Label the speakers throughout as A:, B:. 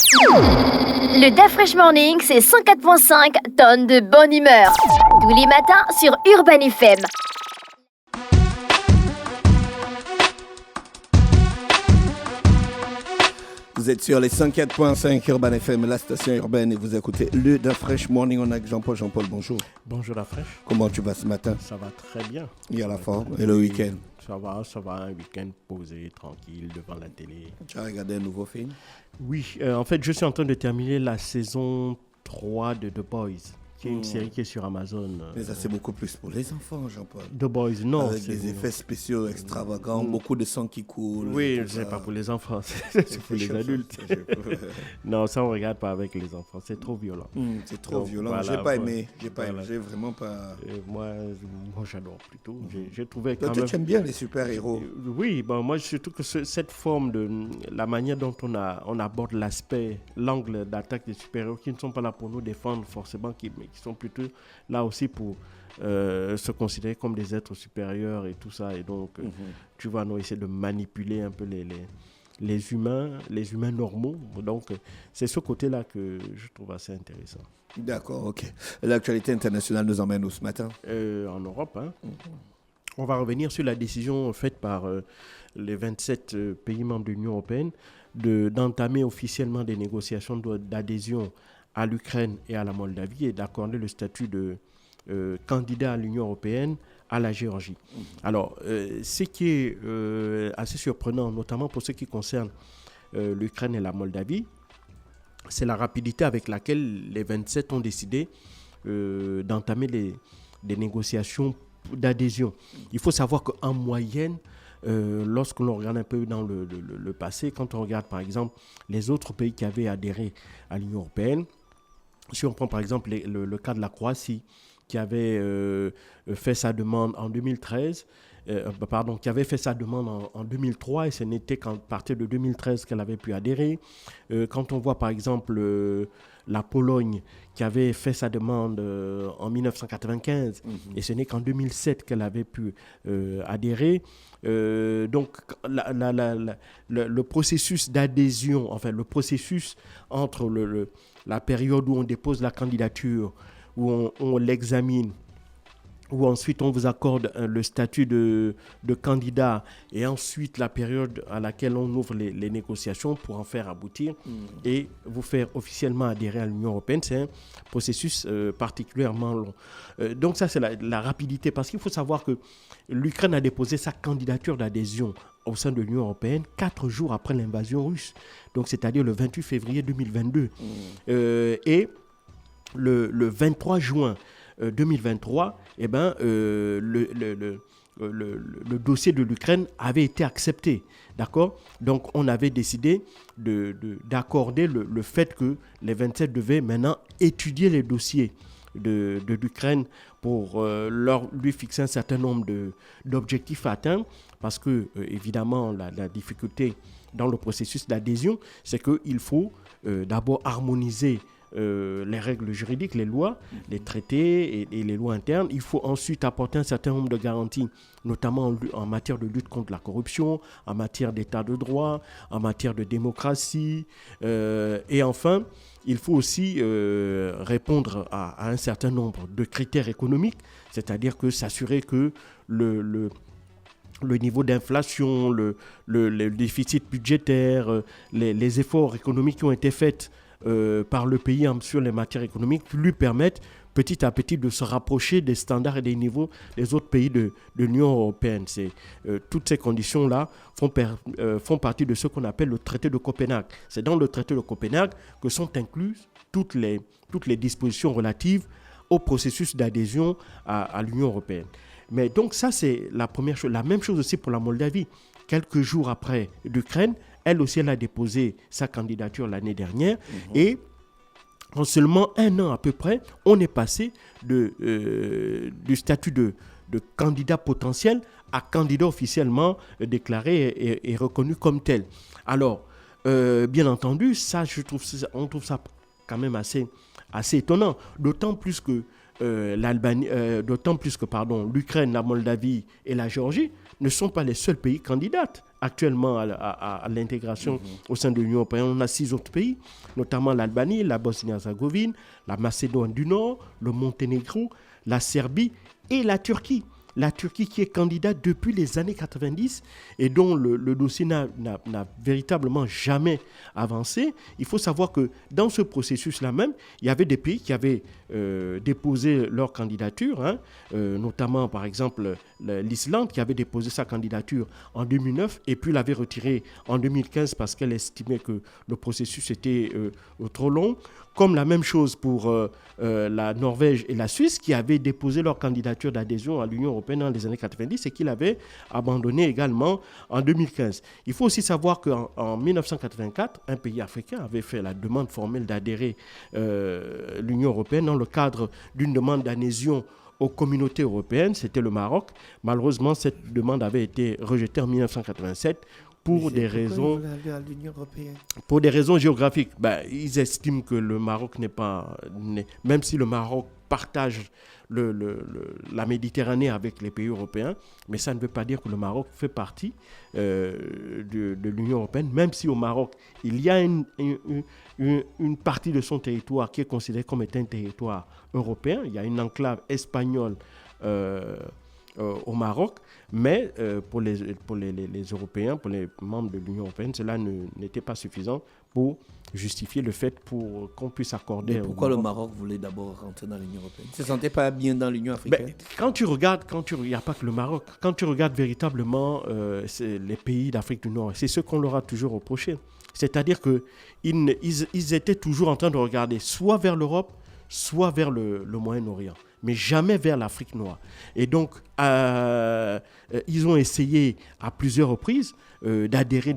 A: Le DAF Fresh Morning, c'est 104.5 tonnes de bonne humeur. Tous les matins sur Urban FM.
B: Vous êtes sur les 104.5 Urban FM, la station urbaine, et vous écoutez le DAF Fresh Morning. On a Jean-Paul. Jean-Paul, bonjour.
C: Bonjour la fraîche.
B: Comment tu vas ce matin?
C: Ça va très bien.
B: Il y a la forme. Et le week-end?
C: Ça va, un week-end posé, tranquille, devant la télé.
B: Tu as regardé un nouveau film?
C: Oui, en fait, je suis en train de terminer la saison 3 de The Boys, qui est une série qui est sur Amazon.
B: Mais ça, c'est beaucoup plus pour les enfants, Jean-Paul.
C: The Boys, non.
B: Avec des effets spéciaux extravagants, beaucoup de sang qui coule.
C: Oui, c'est pas pour les enfants, c'est pour les adultes. Non, ça, on regarde pas avec les enfants, c'est trop violent.
B: C'est trop violent.
C: Voilà,
B: j'ai pas aimé.
C: voilà.
B: J'ai vraiment pas.
C: Moi, j'adore plutôt. J'ai trouvé
B: Toi,
C: quand même.
B: tu aimes bien les super-héros?
C: Oui, bon, moi, surtout que cette forme de la manière dont on aborde l'angle d'attaque des super-héros qui ne sont pas là pour nous défendre forcément, mais qui sont plutôt là aussi pour se considérer comme des êtres supérieurs et tout ça. Et donc, tu vas nous essayer de manipuler un peu les humains normaux. Donc, c'est ce côté-là que je trouve assez intéressant.
B: D'accord, ok. L'actualité internationale nous emmène où ce matin?
C: En Europe, hein. On va revenir sur la décision faite par les 27 pays membres de l'Union européenne d'entamer officiellement des négociations d'adhésion à l'Ukraine et à la Moldavie et d'accorder le statut de candidat à l'Union européenne à la Géorgie. Alors, ce qui est assez surprenant, notamment pour ce qui concerne l'Ukraine et la Moldavie, c'est la rapidité avec laquelle les 27 ont décidé d'entamer des négociations d'adhésion. Il faut savoir qu'en moyenne, lorsque l'on regarde un peu dans le passé, quand on regarde par exemple les autres pays qui avaient adhéré à l'Union européenne, si on prend par exemple le cas de la Croatie, qui avait fait sa demande en 2013, qui avait fait sa demande en 2003 et ce n'était qu'à partir de 2013 qu'elle avait pu adhérer. Quand on voit par exemple la Pologne qui avait fait sa demande en 1995 et ce n'est qu'en 2007 qu'elle avait pu adhérer. Donc le processus d'adhésion, enfin le processus entre la période où on dépose la candidature, où on l'examine, où ensuite on vous accorde le statut de candidat et ensuite la période à laquelle on ouvre les négociations pour en faire aboutir et vous faire officiellement adhérer à l'Union européenne, c'est un processus particulièrement long. Donc ça, c'est la rapidité, parce qu'il faut savoir que l'Ukraine a déposé sa candidature d'adhésion au sein de l'Union européenne 4 jours après l'invasion russe, donc c'est-à-dire le 28 février 2022. Et le 23 juin 2023, le dossier de l'Ukraine avait été accepté. D'accord ? Donc, on avait décidé d'accorder le fait que les 27 devaient maintenant étudier les dossiers de l'Ukraine pour lui fixer un certain nombre d'objectifs à atteindre, parce que, évidemment, la difficulté dans le processus d'adhésion, c'est qu'il faut d'abord harmoniser les règles juridiques, les lois, les traités et les lois internes. Il faut ensuite apporter un certain nombre de garanties, notamment en matière de lutte contre la corruption, en matière d'état de droit, en matière de démocratie. Et enfin, il faut aussi répondre à un certain nombre de critères économiques, c'est-à-dire que s'assurer que le niveau d'inflation, le déficit budgétaire, les efforts économiques qui ont été faits par le pays sur les matières économiques lui permettent petit à petit de se rapprocher des standards et des niveaux des autres pays de l'Union européenne. Toutes ces conditions-là font partie de ce qu'on appelle le traité de Copenhague. C'est dans le traité de Copenhague que sont incluses toutes les dispositions relatives au processus d'adhésion à l'Union européenne. Mais donc ça, c'est la première chose. La même chose aussi pour la Moldavie. Quelques jours après l'Ukraine, elle aussi, elle a déposé sa candidature l'année dernière. Et en seulement 1 an à peu près, on est passé du statut de candidat potentiel à candidat officiellement déclaré et reconnu comme tel. Alors, bien entendu, ça, on trouve ça quand même assez étonnant. D'autant plus que l'Albanie, d'autant plus que l'Ukraine, la Moldavie et la Géorgie ne sont pas les seuls pays candidats actuellement à l'intégration au sein de l'Union européenne. On a 6 autres pays, notamment l'Albanie, la Bosnie-Herzégovine, la Macédoine du Nord, le Monténégro, la Serbie et la Turquie. La Turquie qui est candidate depuis les années 90 et dont le dossier n'a véritablement jamais avancé. Il faut savoir que dans ce processus-là même, il y avait des pays qui avaient déposé leur candidature, notamment par exemple l'Islande qui avait déposé sa candidature en 2009 et puis l'avait retirée en 2015 parce qu'elle estimait que le processus était trop long. Comme la même chose pour la Norvège et la Suisse qui avaient déposé leur candidature d'adhésion à l'Union européenne dans les années 90 et qui l'avaient abandonné également en 2015. Il faut aussi savoir qu'en 1984, un pays africain avait fait la demande formelle d'adhérer à l'Union européenne dans le cadre d'une demande d'adhésion aux communautés européennes, c'était le Maroc. Malheureusement, cette demande avait été rejetée en 1987 pour des raisons géographiques. Ils estiment que le Maroc n'est pas... Même si le Maroc partage la Méditerranée avec les pays européens, mais ça ne veut pas dire que le Maroc fait partie de l'Union européenne, même si au Maroc, il y a une partie de son territoire qui est considérée comme étant un territoire européen. Il y a une enclave espagnole au Maroc, mais pour les Européens, pour les membres de l'Union européenne, cela n'était pas suffisant pour justifier le fait pour qu'on puisse accorder...
B: Mais pourquoi le Maroc voulait d'abord rentrer dans l'Union européenne? Il ne se sentait pas bien dans l'Union africaine?
C: Quand tu regardes, il n'y a pas que le Maroc, quand tu regardes véritablement les pays d'Afrique du Nord, c'est ce qu'on leur a toujours reproché. C'est-à-dire qu'ils étaient toujours en train de regarder soit vers l'Europe, soit vers le Moyen-Orient, mais jamais vers l'Afrique noire. Et donc, ils ont essayé à plusieurs reprises d'adhérer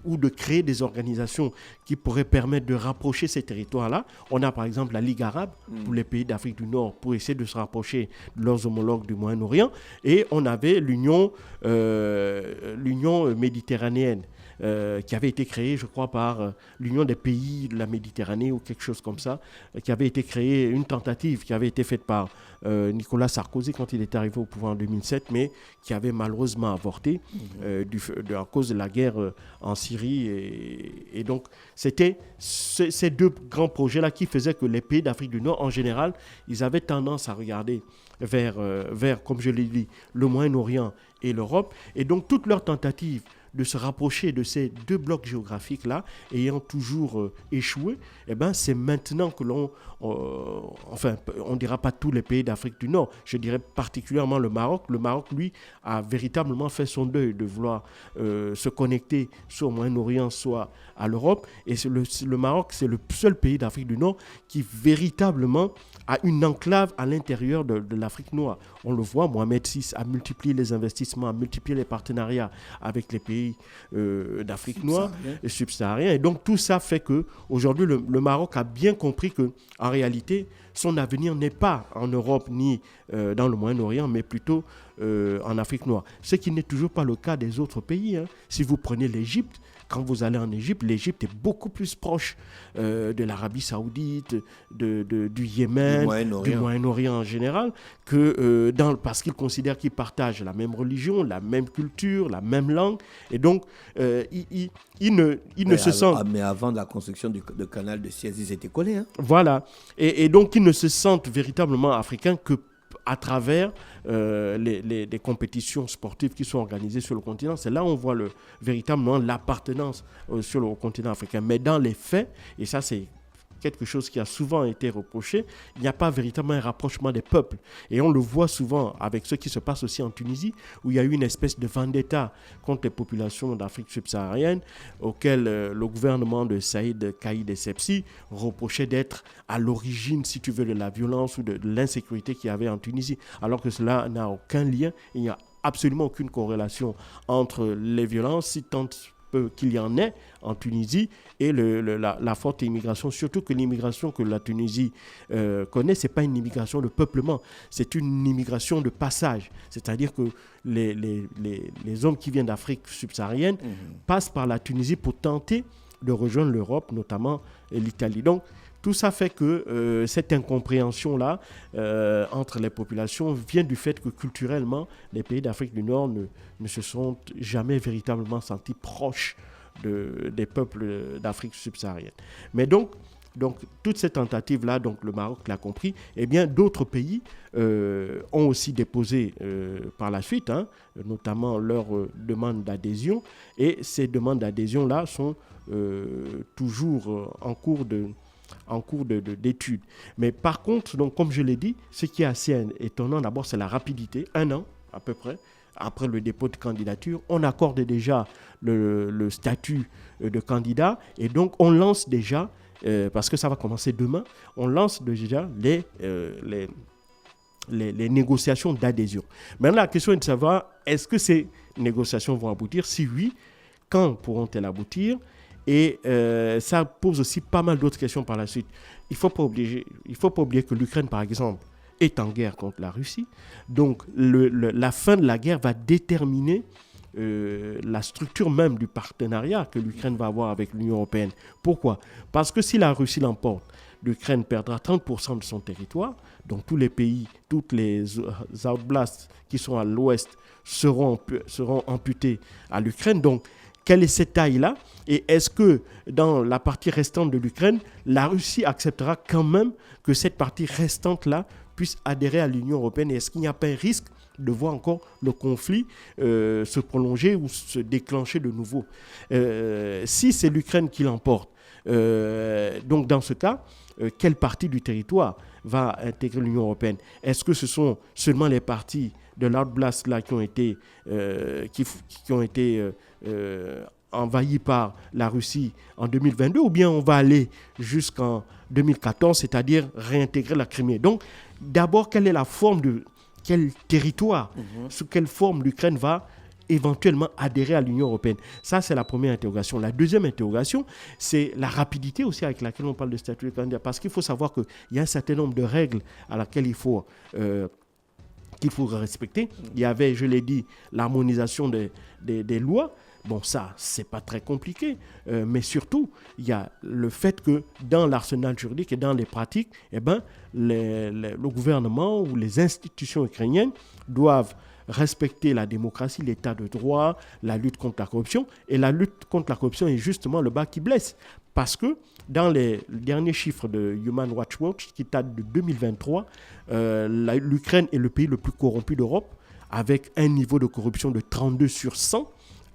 C: ou de créer des organisations qui pourraient permettre de rapprocher ces territoires-là. On a par exemple la Ligue arabe pour les pays d'Afrique du Nord pour essayer de se rapprocher de leurs homologues du Moyen-Orient. Et on avait l'Union méditerranéenne. Qui avait été créée, je crois, par l'Union des pays de la Méditerranée ou quelque chose comme ça, qui avait été créée, une tentative qui avait été faite par Nicolas Sarkozy quand il est arrivé au pouvoir en 2007, mais qui avait malheureusement avorté à cause de la guerre en Syrie. Et donc, c'était ces deux grands projets-là qui faisaient que les pays d'Afrique du Nord, en général, ils avaient tendance à regarder vers comme je l'ai dit, le Moyen-Orient et l'Europe. Et donc, toutes leurs tentatives de se rapprocher de ces deux blocs géographiques-là, ayant toujours échoué, c'est maintenant que on ne dira pas tous les pays d'Afrique du Nord, je dirais particulièrement le Maroc. Le Maroc, lui, a véritablement fait son deuil de vouloir se connecter soit au Moyen-Orient, soit à l'Europe. Et le Maroc, c'est le seul pays d'Afrique du Nord qui véritablement a une enclave à l'intérieur de l'Afrique noire. On le voit, Mohamed VI a multiplié les investissements, a multiplié les partenariats avec les pays d'Afrique noire et subsahariens. Et donc tout ça fait qu'aujourd'hui, le Maroc a bien compris qu'en réalité, son avenir n'est pas en Europe ni dans le Moyen-Orient, mais plutôt en Afrique noire. Ce qui n'est toujours pas le cas des autres pays. Si vous prenez l'Égypte, quand vous allez en Égypte, l'Égypte est beaucoup plus proche de l'Arabie Saoudite, du Yémen, du Moyen-Orient en général, parce qu'ils considèrent qu'ils partagent la même religion, la même culture, la même langue. Et donc, ils ne se sentent...
B: Mais avant la construction du canal de Suez, ils étaient collés.
C: Voilà. Et donc, ils ne se sentent véritablement africains que à travers les compétitions sportives qui sont organisées sur le continent. C'est là où on voit véritablement l'appartenance sur le continent africain. Mais dans les faits, et ça c'est quelque chose qui a souvent été reproché, il n'y a pas véritablement un rapprochement des peuples. Et on le voit souvent avec ce qui se passe aussi en Tunisie, où il y a eu une espèce de vendetta contre les populations d'Afrique subsaharienne, auquel le gouvernement de Saïd Kaïd Essebsi reprochait d'être à l'origine, si tu veux, de la violence ou de l'insécurité qu'il y avait en Tunisie, alors que cela n'a aucun lien, il n'y a absolument aucune corrélation entre les violences, si tant qu'il y en ait en Tunisie et la forte immigration, surtout que l'immigration que la Tunisie connaît, ce n'est pas une immigration de peuplement, c'est une immigration de passage, c'est-à-dire que les hommes qui viennent d'Afrique subsaharienne passent par la Tunisie pour tenter de rejoindre l'Europe, notamment l'Italie. Donc, tout ça fait que cette incompréhension-là entre les populations vient du fait que culturellement, les pays d'Afrique du Nord ne se sont jamais véritablement sentis proches des peuples d'Afrique subsaharienne. Mais donc toute cette tentative-là, donc le Maroc l'a compris, eh bien d'autres pays ont aussi déposé par la suite, notamment leurs demandes d'adhésion, et ces demandes d'adhésion-là sont toujours en cours d'études. Mais par contre, donc, comme je l'ai dit, ce qui est assez étonnant d'abord, c'est la rapidité. 1 an à peu près après le dépôt de candidature, on accorde déjà le statut de candidat et donc on lance déjà, parce que ça va commencer demain, on lance déjà les négociations d'adhésion. Maintenant, la question est de savoir, est-ce que ces négociations vont aboutir? Si oui, quand pourront-elles aboutir? Et ça pose aussi pas mal d'autres questions par la suite. Il ne faut pas oublier que l'Ukraine, par exemple, est en guerre contre la Russie. Donc, la fin de la guerre va déterminer la structure même du partenariat que l'Ukraine va avoir avec l'Union européenne. Pourquoi? Parce que si la Russie l'emporte, l'Ukraine perdra 30% de son territoire. Donc, tous les pays, toutes les outblasts qui sont à l'ouest seront amputés à l'Ukraine. Donc, quelle est cette taille-là? Et est-ce que dans la partie restante de l'Ukraine, la Russie acceptera quand même que cette partie restante-là puisse adhérer à l'Union européenne? Et est-ce qu'il n'y a pas un risque de voir encore le conflit se prolonger ou se déclencher de nouveau? Si c'est l'Ukraine qui l'emporte, donc dans ce cas, quelle partie du territoire va intégrer l'Union européenne? Est-ce que ce sont seulement les parties de l'Outblast là qui ont été envahis par la Russie en 2022, ou bien on va aller jusqu'en 2014, c'est-à-dire réintégrer la Crimée? Donc, d'abord, quelle territoire, sous quelle forme l'Ukraine va éventuellement adhérer à l'Union européenne? Ça, c'est la première interrogation. La deuxième interrogation, c'est la rapidité aussi avec laquelle on parle de statut de candidat, parce qu'il faut savoir qu'il y a un certain nombre de règles à laquelle qu'il faut respecter. Il y avait, je l'ai dit, l'harmonisation des lois. Bon, ça, c'est pas très compliqué, mais surtout, il y a le fait que dans l'arsenal juridique et dans les pratiques, le gouvernement ou les institutions ukrainiennes doivent respecter la démocratie, l'état de droit, la lutte contre la corruption. Et la lutte contre la corruption est justement le bas qui blesse. Parce que dans les derniers chiffres de Human Rights Watch, qui datent de 2023, l'Ukraine est le pays le plus corrompu d'Europe, avec un niveau de corruption de 32 sur 100.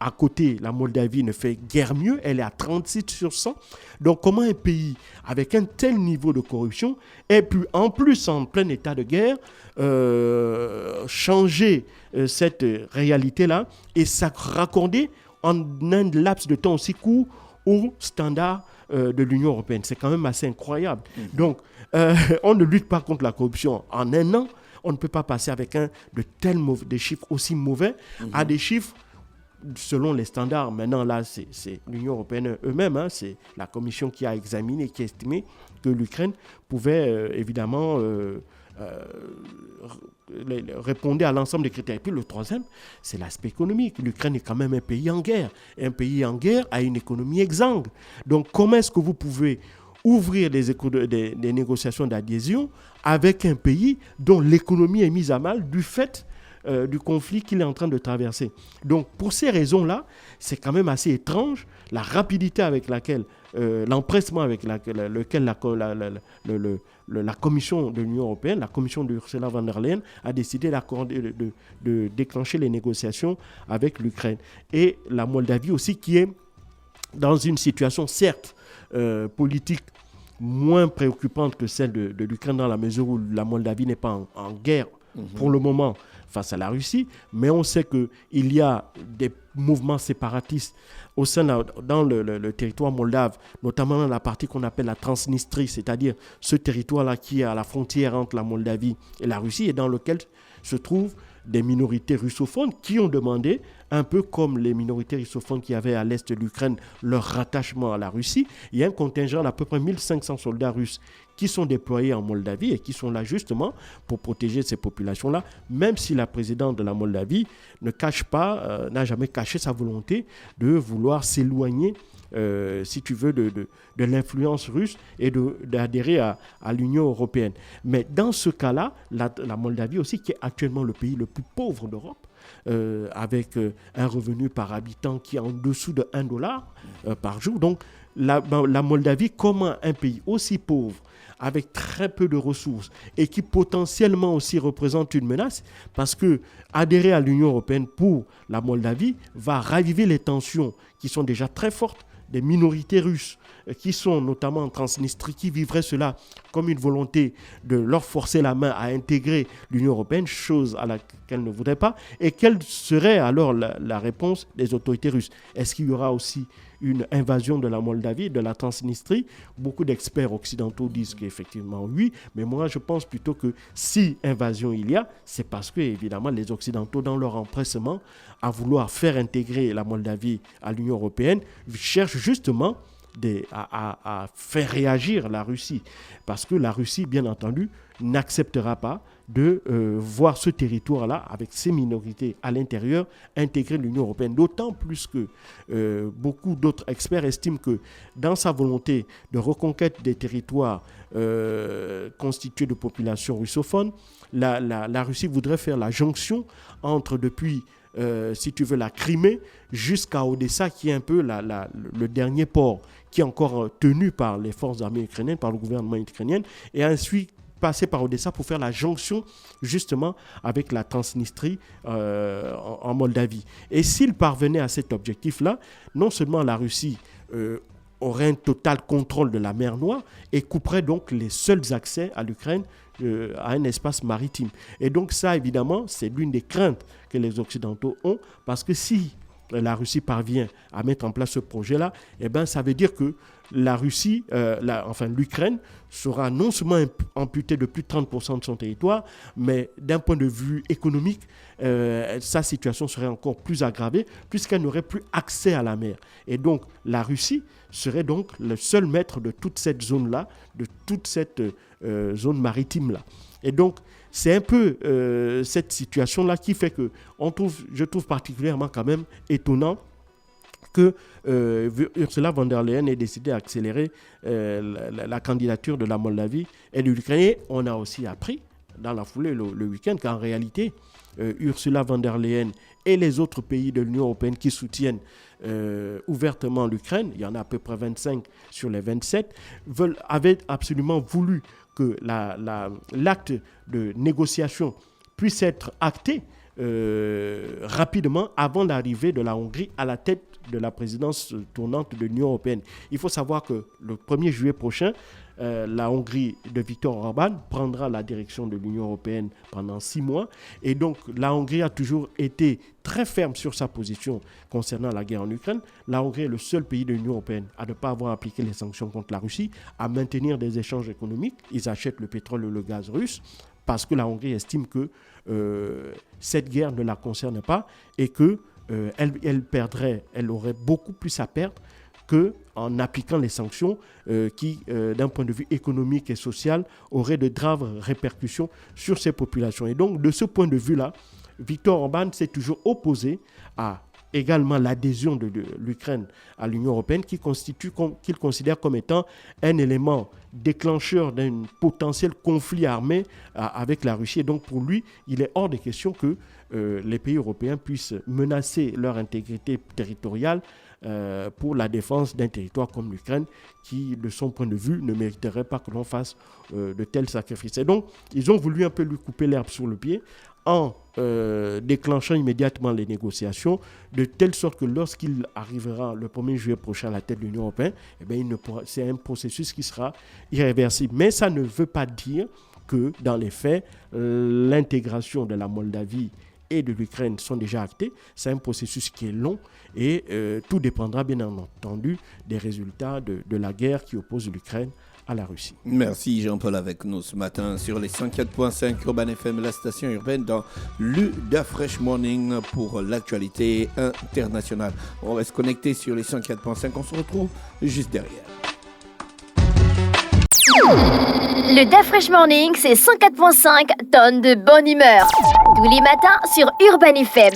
C: À côté, la Moldavie ne fait guère mieux, elle est à 36 sur 100. Donc comment un pays avec un tel niveau de corruption ait pu, en plus en plein état de guerre, changer cette réalité-là et ça raccorder en un laps de temps aussi court aux standards de l'Union européenne? C'est quand même assez incroyable. Donc, on ne lutte pas contre la corruption en 1 an. On ne peut pas passer avec des chiffres aussi mauvais à des chiffres selon les standards. Maintenant, là, c'est l'Union européenne eux-mêmes, c'est la Commission qui a examiné, qui a estimé que l'Ukraine pouvait évidemment répondre à l'ensemble des critères. Et puis le troisième, c'est l'aspect économique. L'Ukraine est quand même un pays en guerre. Et un pays en guerre a une économie exsangue. Donc, comment est-ce que vous pouvez ouvrir des négociations d'adhésion avec un pays dont l'économie est mise à mal du fait du conflit qu'il est en train de traverser? Donc, pour ces raisons-là, c'est quand même assez étrange la rapidité avec laquelle, l'empressement avec lequel la Commission de l'Union européenne, la Commission de Ursula von der Leyen a décidé de déclencher les négociations avec l'Ukraine. Et la Moldavie aussi, qui est dans une situation, certes, politique moins préoccupante que celle de l'Ukraine, dans la mesure où la Moldavie n'est pas en guerre pour le moment face à la Russie, mais on sait qu'il y a des mouvements séparatistes dans le territoire moldave, notamment dans la partie qu'on appelle la Transnistrie, c'est-à-dire ce territoire-là qui est à la frontière entre la Moldavie et la Russie, et dans lequel se trouvent des minorités russophones qui ont demandé un peu comme les minorités russophones qui avaient à l'est de l'Ukraine leur rattachement à la Russie. Il y a un contingent d'à peu près 1500 soldats russes qui sont déployés en Moldavie et qui sont là justement pour protéger ces populations-là, même si la présidente de la Moldavie ne cache pas, n'a jamais caché sa volonté de vouloir s'éloigner, si tu veux, de l'influence russe et d'adhérer à l'Union européenne. Mais dans ce cas-là, la Moldavie aussi, qui est actuellement le pays le plus pauvre d'Europe, avec un revenu par habitant qui est en dessous de $1 par jour. Donc, la Moldavie, comment un pays aussi pauvre, avec très peu de ressources et qui potentiellement aussi représente une menace, parce que adhérer à l'Union européenne pour la Moldavie va raviver les tensions qui sont déjà très fortes des minorités russes qui sont notamment en Transnistrie, qui vivraient cela comme une volonté de leur forcer la main à intégrer l'Union européenne, chose à laquelle ne voudraient pas. Et quelle serait alors la réponse des autorités russes? Est-ce qu'il y aura aussi une invasion de la Moldavie, de la Transnistrie? Beaucoup d'experts occidentaux disent qu'effectivement oui, mais moi je pense plutôt que si invasion il y a, c'est parce que évidemment les Occidentaux, dans leur empressement à vouloir faire intégrer la Moldavie à l'Union européenne, cherchent justement à faire réagir la Russie. Parce que la Russie, bien entendu, n'acceptera pas de voir ce territoire-là, avec ses minorités à l'intérieur, intégrer l'Union européenne. D'autant plus que beaucoup d'autres experts estiment que dans sa volonté de reconquête des territoires constitués de populations russophones, la Russie voudrait faire la jonction entre depuis si tu veux, la Crimée jusqu'à Odessa, qui est un peu le dernier port qui est encore tenu par les forces armées ukrainiennes, par le gouvernement ukrainien, et ensuite passer par Odessa pour faire la jonction justement avec la Transnistrie en Moldavie. Et s'il parvenait à cet objectif-là, non seulement la Russie aurait un total contrôle de la mer Noire et couperait donc les seuls accès à l'Ukraine à un espace maritime. Et donc ça, évidemment, c'est l'une des craintes que les Occidentaux ont, parce que si la Russie parvient à mettre en place ce projet-là, eh ben, ça veut dire que la Russie, l'Ukraine, sera non seulement amputée de plus de 30% de son territoire, mais d'un point de vue économique, sa situation serait encore plus aggravée, puisqu'elle n'aurait plus accès à la mer. Et donc, la Russie serait donc le seul maître de toute cette zone-là, de toute cette zone maritime-là. Et donc, c'est un peu cette situation-là qui fait que je trouve particulièrement quand même étonnant que Ursula von der Leyen ait décidé d'accélérer la candidature de la Moldavie et de l'Ukraine. Et on a aussi appris dans la foulée le week-end qu'en réalité, Ursula von der Leyen et les autres pays de l'Union européenne qui soutiennent ouvertement l'Ukraine, il y en a à peu près 25 sur les 27, avaient absolument voulu que l'acte de négociation puisse être acté rapidement avant l'arrivée de la Hongrie à la tête de la présidence tournante de l'Union européenne. Il faut savoir que le 1er juillet prochain, la Hongrie de Viktor Orban prendra la direction de l'Union européenne pendant 6 mois. Et donc, la Hongrie a toujours été très ferme sur sa position concernant la guerre en Ukraine. La Hongrie est le seul pays de l'Union européenne à ne pas avoir appliqué les sanctions contre la Russie, à maintenir des échanges économiques. Ils achètent le pétrole et le gaz russe parce que la Hongrie estime que cette guerre ne la concerne pas et que elle aurait beaucoup plus à perdre qu'en appliquant les sanctions qui, d'un point de vue économique et social, auraient de graves répercussions sur ces populations. Et donc, de ce point de vue-là, Viktor Orban s'est toujours opposé à également l'adhésion de l'Ukraine à l'Union européenne, qu'il considère comme étant un élément déclencheur d'un potentiel conflit armé avec la Russie. Et donc pour lui, il est hors de question que les pays européens puissent menacer leur intégrité territoriale pour la défense d'un territoire comme l'Ukraine qui, de son point de vue, ne mériterait pas que l'on fasse de tels sacrifices. Et donc, ils ont voulu un peu lui couper l'herbe sur le pied en déclenchant immédiatement les négociations, de telle sorte que lorsqu'il arrivera le 1er juillet prochain à la tête de l'Union européenne, eh bien, c'est un processus qui sera irréversible. Mais ça ne veut pas dire que, dans les faits, l'intégration de la Moldavie et de l'Ukraine sont déjà actés. C'est un processus qui est long et tout dépendra bien entendu des résultats de la guerre qui oppose l'Ukraine à la Russie.
B: Merci Jean-Paul avec nous ce matin sur les 104.5 Urban FM, la station urbaine dans l'UDA Fresh Morning pour l'actualité internationale. On reste connecté sur les 104.5, on se retrouve juste derrière.
A: Le Da Fresh Morning, c'est 104.5 tonnes de bonne humeur. Tous les matins sur Urban FM.